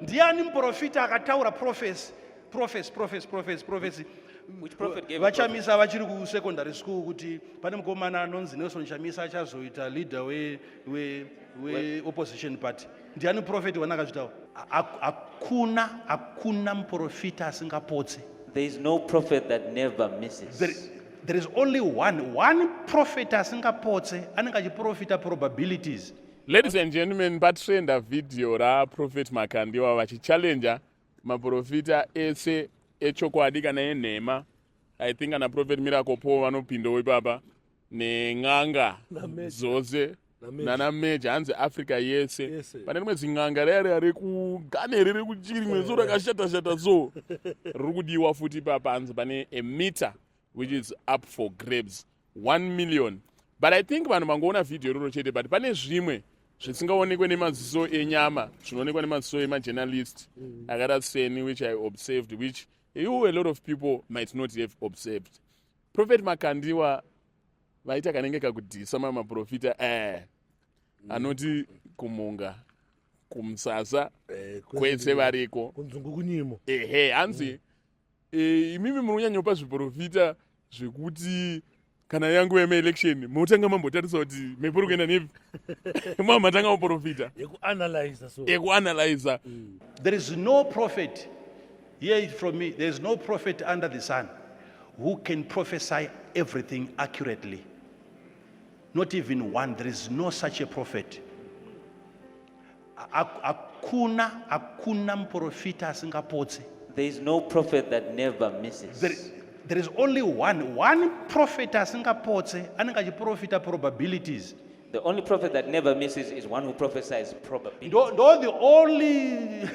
Ndiani muprofita akataura prophecy. Which prophet gave a prophecy? Vachamisa vachiri kusekondary school kuti pane mukomana anonzi Nelson Chamisa achazoita leader we opposition party. Ndiani prophet wanakazvitaura? Hakuna muprofita asingapotse. There is no prophet that never misses. There is only one prophet asingapotse anenge achiprofita probabilities. Ladies and gentlemen, patrenda video raProphet Makandiwa vachichallenge maprofita ese echokwadi kana enhema. I think ana Prophet Miracle Paul vanopindawo ipapa neng'anga dzose nana meja hanzi Africa yese. Pane rimwe zing'anga raya riri kuGhana riri kuchiri mwezo rakashata so riri kudiwa futi ipapa hanzi pane a meter which is up for grabs 1 million. But I think vanhu vangoona video roro chete, but pane zvimwe zvisingaonekwe nemaziso enyama zvinoonekwa nemaziso emajournalist akada seni, which I observed, which a lot of people might not have observed. Prophet Makandiwa vaita kanenge kakudhisa maprofita anoti kumunga kumsasa kwese variko hanzi imimi munonyanyopa zviprofita zvekuti kana yangu election motanga mambotarisa kuti mepuri kuenda nepi matanga muprofita yekuanalyza. There is no prophet, hear it from me, there is no prophet under the sun who can prophesy everything accurately. Not even one. There is no such a prophet. Hakuna muprofita asingapotse. There is no prophet that never misses. There is only one prophet asingapotse anenge achiprofita probabilities. The only prophet that never misses is one who prophesies probabilities. The only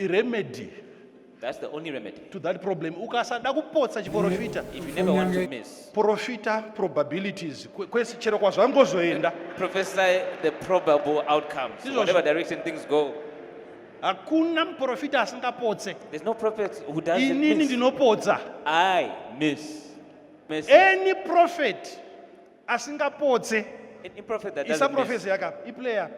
remedy. That's the only remedy. To that problem. Ukasada kupotsa chiprofita. If you never want to miss, Profita probabilities. Kwesi chero kwazvangozoenda. prophesy the probable outcomes. Whatever direction things go. Hakuna muprofita asingapotse. There's no prophet who doesn't Inini miss. ndinopotsa. I miss. Any prophet asingapotse. Any prophet that Isa doesn't miss. prophecy yaka. Iplayer.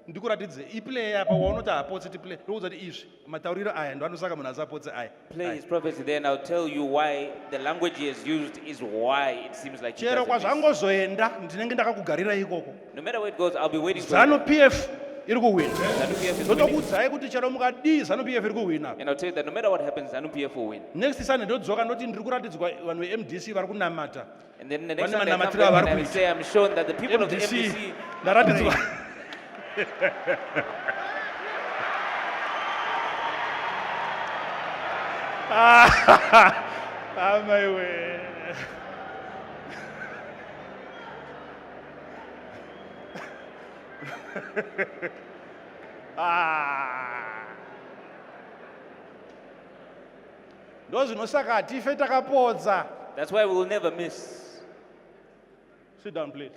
Ndikuratidze. Iplayer pa waonoti apotse tiplayer. Ndokuti izvi. Matauriro aya ndo anosaka munhu asapotse aya. Play his prophecy, then I'll tell you why the language he has used is why it seems like he Chero doesn't miss. kwazvangozoenda ndinenge ndakakugarira ikoko. No matter where it goes, I'll be waiting for Zanu you. PF iri kuwina. ZANU-PF is winning. Ndotokudzai kuti chero mukadii Zanu PF iri kuwina. And I'll tell you that no matter what happens, ZANU-PF will win. Next Sunday ndodzoka ndoti ndiri kuratidzwa vanhu veMDC vari kunamata. And then the next Vane Sunday I come manamatira back vari and I will kuita. say, I'm shown that the people of the MDC MDC ndaratidzwa. My way. Ndozvinosaka hatife takapodza. That's why we will never miss. Sit down, please.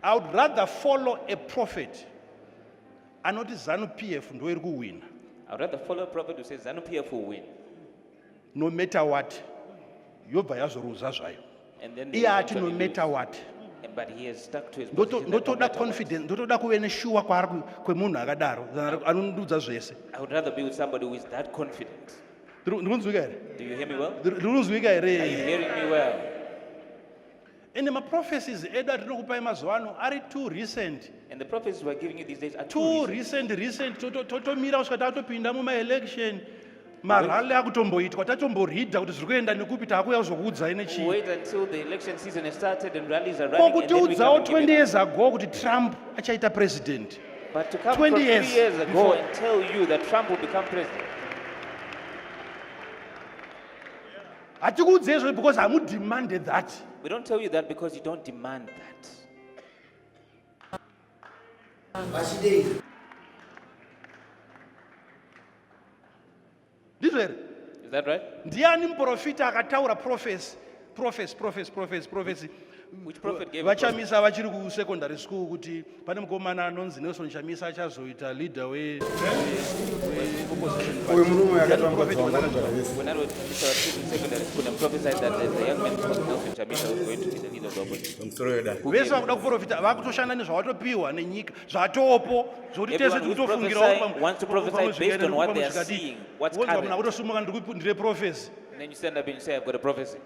I would rather follow a prophet anoti ZANU-PF ndo iri kuwina. I'd rather follow a prophet who says ZANU-PF will win. No matter what, yobva yazoruza zvayo. And then Iye ati no eventually matter lose. what. But he has stuck to his position. that no Ndotoda matter what. confidence, ndotoda kuve neshuwa kwemunhu akadaro, anondudza zvese. I would rather be with somebody who is that confident. Ndikunzwika here? Do you hear me well? Ndikunzwika Are you here? hearing me well? And maprophecies edu atinokupai mazuva ano ari too recent. And the prophecies we're giving you these days are Too too recent. recent. Totomira kusvika tatopinda mumaelection. Marale akutomboitwa tatomboridha kuti zviri kuenda nekupi taakuya kuzokuudzai nechii. Wait until the election season has started and rallies are running. And then we come Kokutiudzawo and give 20 it. years ago kuti Trump achaita president. But to come 20 from 3 years years ago before. and tell you that Trump will become president. Hatikuudze izvo because hamudemanded that. We don't tell you that because you don't demand that. Ndizvo here? Is that right? Ndiani muprofita akataura prophecy. Which prophet gave a vachamisa vachiri kusecondary school kuti pane mukomana anonzi Nelson Chamisa achazoita leader we-opposition uyu murume When I was teacher in secondary school and prophesied that the young man called Nelson Chamisa was going to be the leader of the opposition. vese vakuda kuprofita vakutoshanda nezvavatopiwa nenyika zvatopo zvokuti tese Everyone who's prophesying wants to prophesy based on what they are seeing, what's munhu current. akutosumuka ndire prophecy. And then you stand up and you say, I've got a prophecy.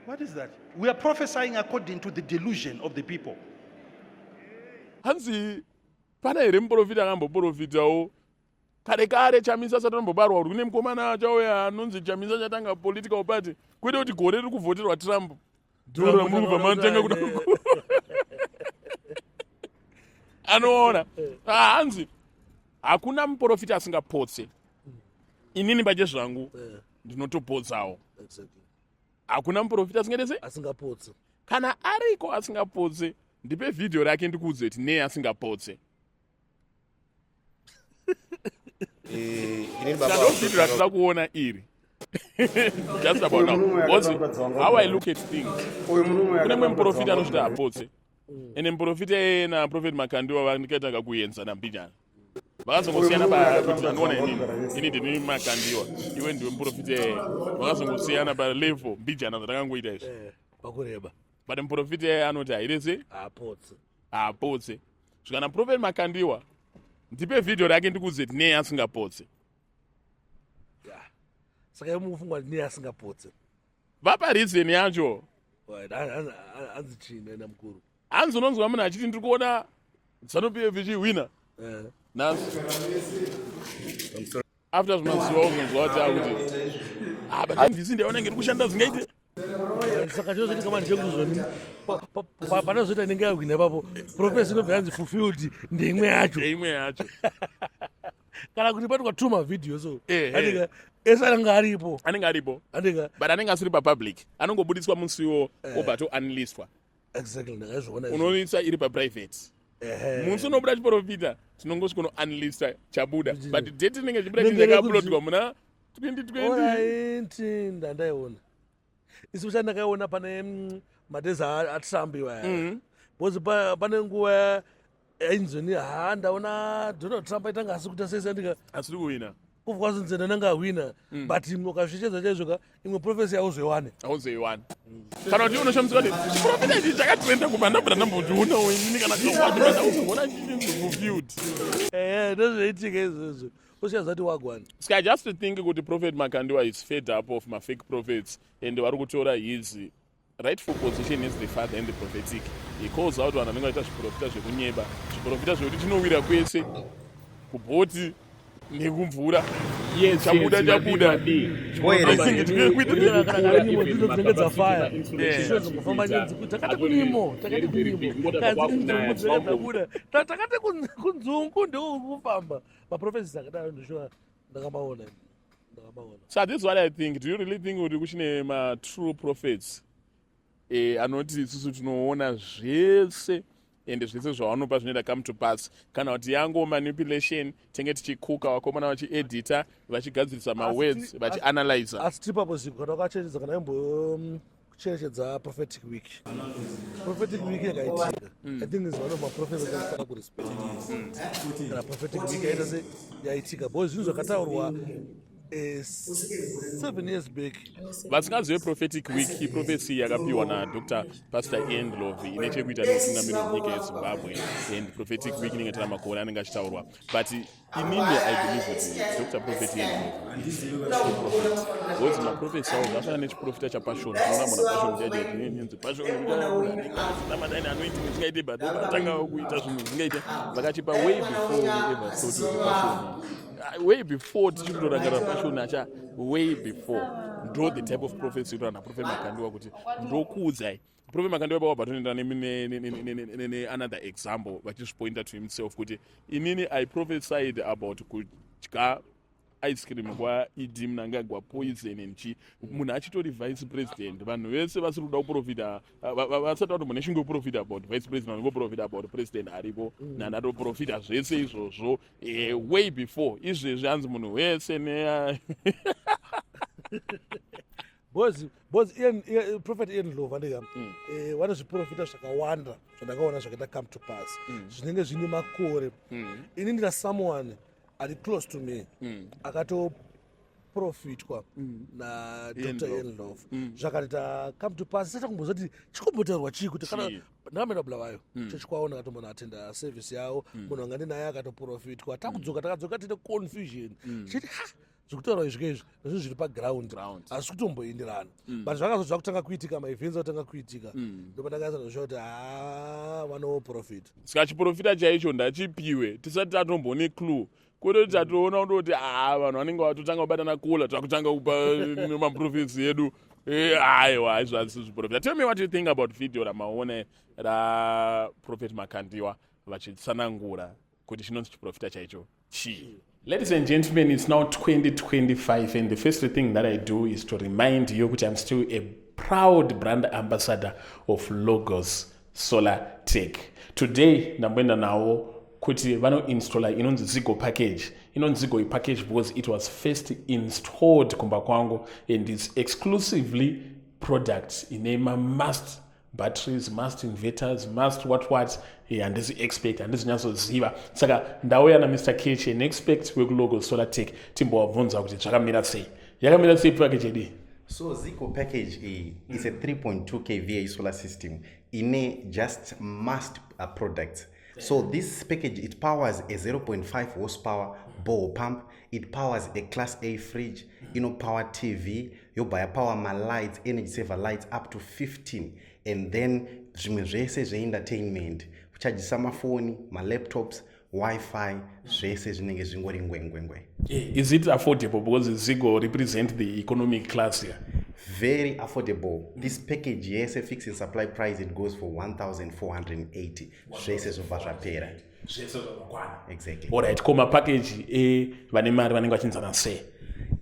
What is that? We are prophesying according to the delusion of the people. hanzi pana here muprofita akamboprofitawo kare kare Chamisa asati anombobarwa kuti kune mukomana achauya anonzi Chamisa chatanga political party kwete kuti gore riri kuvhoterwa Trump ndiro murubva manotanga kuda anoona hanzi hakuna muprofita asingapotse. Inini pache zvangu ndinotopotsawo. Hakuna muprofita asingapotse. Kana ariko asingapotse ndipe video rake ndikuudze kuti nei asingapotse. Video ratida kuona iri. Just about now. Because how I look at things. Kune mwe muprofita anosvita apotse. Ene muprofita ena Prophet Makandiwa vanikaitanga kuenzana mbijana. Vakazongosiyana pakuti anoona inini ndini Makandiwa iwe ndiwe muprofita vakazongosiyana palevel mbijana dzatakangoita izvi pakureba but muprofita anoti hairese haapotse zvikana Prophet Makandiwa ndipe video rake ndikuudze kuti nei asingapotse. saka imufungwa kuti nei asingapotse vapa reason yacho hanzi chini ena mukuru hanzi unonzwa munhu achiti ndiri kuona ZANU-PF ichiwina nansi after zvimazuva unonzwa kuti but handisi ndaona ngeri kushanda zingaite saka chozoti kama ndichekuzoni panozoita inenge yawina ipapo profesi inobva yanzi fulfilled ndeimwe yacho kana kuti patwa tuma video so anenge ese anenge aripo but anenge asiri papublic anongobudiswa musiwo obva toanlistwa exactly ndakazviona unoisa iri paprivate musi unobuda chiprofita tinongosvika unoanlista chabuda but date inenge chibuda chindakauploadwa muna 2020 ndandaiona isi kuchanda ndakaiona pane madhezi atrump iwaya because pane nguva yainzoni ndaona Donald Trump aitanga asi kuti asiri kuwina kuvukazonzenda nanga awina but ukazvichedza chaizvoka imwe profesi auzoiwane kana kuti unoshamisa kuti chiprofita ichi chakatrenda kuba ndabva ndambochiona inini kana kauzoona fulfilled ndozvaitika izvozvo usiya zati wagwana. I just think kuti Prophet Makandiwa is fed up of my fake prophets and vari kutora his rightful position as the father and the prophetic. He calls out vanhu vanenge vaita zviprofita zvekunyeba zviprofita zvekuti tinowira kwese kubhoti nekumvura chabuda dzinenge dzafaya zvinozongofamba nyenzi kuti takati kunimo kaziimudzakabuda takati kunzungu ndeukufamba maprofesis akadaro ndishuwa ndakamaona. So this is what I think. Do you really think kuti kuchine ma-true prophets anoti isusu tinoona zvese ende zvese zvavanopa zvinoita come to pass kana kuti yango manipulation tenge tichikuka vakomana vachiedita vachigadzirisa mawords vachianalyza asi tipapo ziko kana wakacherechedza kana imbocherechedza prophetic week yakaitika I think is one of my prophets akafana kurespect kana prophetic week yaita se yaitika because zvinhu zvakataurwa 7 years back vasingazive prophetic week iprofesi yakapiwa nadr pastor Ian Lovi ine chekuita neutungamiri wenyika yeZimbabwe and prophetic week inenge tana makore anenge achitaurwa but inini I believe kuti Dr. Prophet Ian Lovi because maprofesi avo zvasvana nechiprofita chapassion tinoona muna passion chajenzi passion namadaini anoiti zvingaite but vatanga kuita zvinhu zvingaite vakachipa way before we ever thought of passion way before tichikutorangarira passion acha way before ndo the type of prophecy inoita naProphet Makandiwa kuti ndokuudzai Prophet Makandiwa pawabva toenda another example vachizvipointa to himself kuti inini I prophesied about kudya ice cream kwaidi munangagwa poison nchi munhu achitori vice president vanhu vese vasiri kuda kuprofita vasati kuti munhu achingoprofita about vice president vanongoprofita about president aripo nanatoprofita zvese izvozvo way before izvezvi hanzi munhu wese bozi Prophet Ian Lova ndika vanozviprofita zvakawanda zvandakaona zvakaita come to pass zvinenge zvine makore ini ndina someone ari close to me akatoprofitwa naDr. Ian Love zvakaita come to pass sata kumboza kuti chikombotaurwa chii kuti kana ndakamenda bulawayo chechikwawo ndakatombona atenda service yavo munhu anga ndinaye akatoprofitwa takadzoka tine confusion chiti zvekutaura izvi nezvinhu zviri paground asi kutomboenderana but zvakazodza kutanga kuitika maevents atanga kuitika ndopandakazanozva kuti vanoprofit saka chiprofita chaicho ndachipiwe tisati tatombone clue kutoti tatoona kuti vanhu vanenge vatotanga kubatana kula takutanga kupa maprofits edu aiwa izvasi zviprofita. Tell me what you think about video ramaone raProphet Makandiwa vachitsanangura kuti chinonzi chiprofita chaicho chii. Ladies and gentlemen, it's now 2025 and the first thing that I do is to remind you that I'm still a proud brand ambassador of Logos Solar Tech. Today, ndamboenda nawo kuti vanoinstalla inonzi Zigo package. Inonzi Zigo package because it was first installed kumba kwangu and it's exclusively products inema must batteries, must inverters, must what handisi expect handisi nyatsoziva saka ndauya naMr. Kechi an expert wekulogos solar tech timbovabvunza kuti zvakamira sei. Yakamira sei package yedu? So Zigo package is a 3.2 kVA solar system in a just must products. So this package, it powers a 0.5 horsepower bore pump, it powers a class A fridge, power TV, you buy a power my lights, energy saver lights up to 15, and then zvese entertainment, charge some phone, my laptops, Wi-Fi, zvese zvinenge zvingori ngwengwengwe. Is it affordable because Zigo represent the economic class here? Very affordable. This package, yes, a fixed supply price, it goes for 1,480. Exactly. Alright, koma package vanemari vanenge vachinzana sei?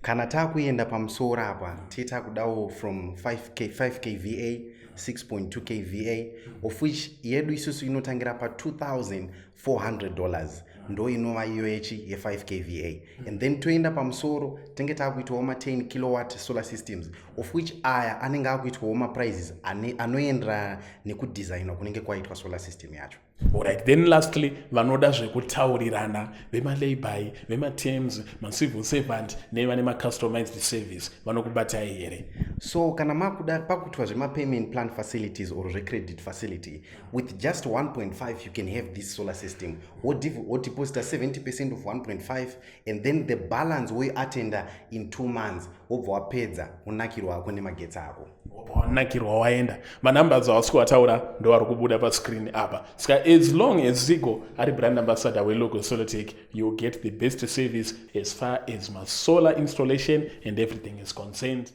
Kana takuenda pamusoro apa titakudawo from 5 kVA 6.2 kVA of which yedu isusu inotangira pa $2,400 ndo inova iyo ye 5 kVA and then toenda pamusoro tenge takuitawo ma 10 kilowatt solar systems of which aya anenge akuitwawo ma prices anoendera nekudesignwa kunenge kwaitwa solar system yacho. Alright, then lastly vanoda zvekutaurirana vema-layby, vema-terms, ma-civil servant nevane ma-customized service vanokubatai here? So kana makuda pakuitwa zvema-payment plan facilities or credit facility with just 1.5 you can have this solar system or deposit 70% of 1.5 and then the balance we attend in 2 months obva wapedza unakirwa ako nemagetsi ako. Wanakirwa waenda manumbers awasiko wataura ndo vari kubuda pascreen apa saka as long as Zigo ari brand ambassador weLogos Solar Tech you get the best service as far as my solar installation and everything is concerned.